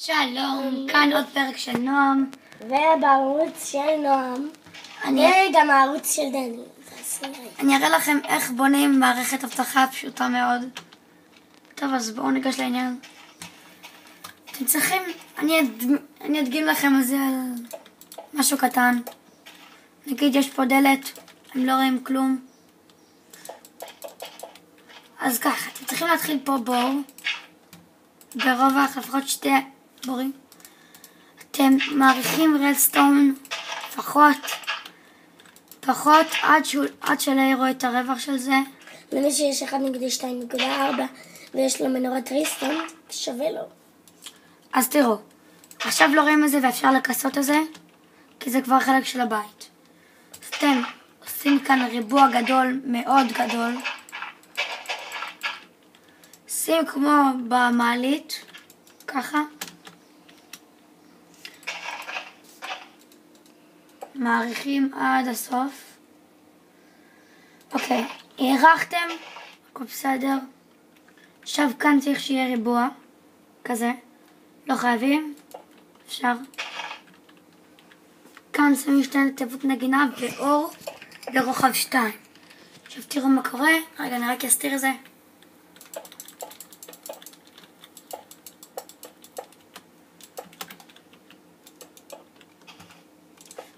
שלום, כאן עוד פרק של נועם. ובערוץ של נועם, וגם הערוץ של דני. אני אראה לכם איך בונים מערכת אבטחה פשוטה מאוד. טוב, אז בואו ניגש לעניין. אתם צריכים, אני אדגים לכם על זה משהו קטן. נגיד יש פה דלת, הם לא רואים כלום. אז ככה, אתם צריכים להתחיל פה בור. ברווח לפחות 2 בורים. אתם מעריכים רדסטון פחות עד שלא יראו את הרווח של זה. למי שיש 1.2.4 ויש לו מנורת ריסטון, שווה לו. אז תראו, עכשיו לא רואים את זה ואפשר לכסות את זה, כי זה כבר חלק של הבית. אז אתם עושים כאן ריבוע גדול, מאוד גדול. שים כמו במעלית, ככה. מעריכים עד הסוף. אוקיי, הערכתם, הכל בסדר. עכשיו כאן צריך שיהיה ריבוע, כזה. לא חייבים, אפשר. כאן שמים 2 תיבות נגינה ואור ברוחב 2. עכשיו תראו מה קורה. רגע, אני רק אסתיר את זה.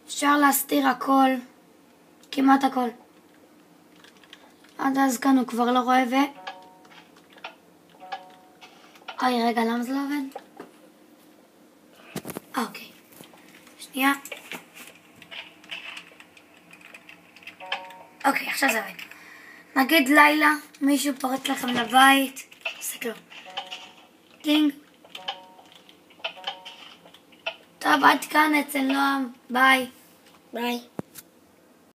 אפשר להסתיר הכל, כמעט הכל. עד אז כאן הוא כבר לא רואה אוי, רגע, למה זה לא עובד? אוקיי. שנייה. אוקיי, עכשיו זה עובד. נגיד לילה, מישהו פורץ לכם לבית, עושה כלום. טינג. טוב, עד כאן אצל נועם. ביי. ביי.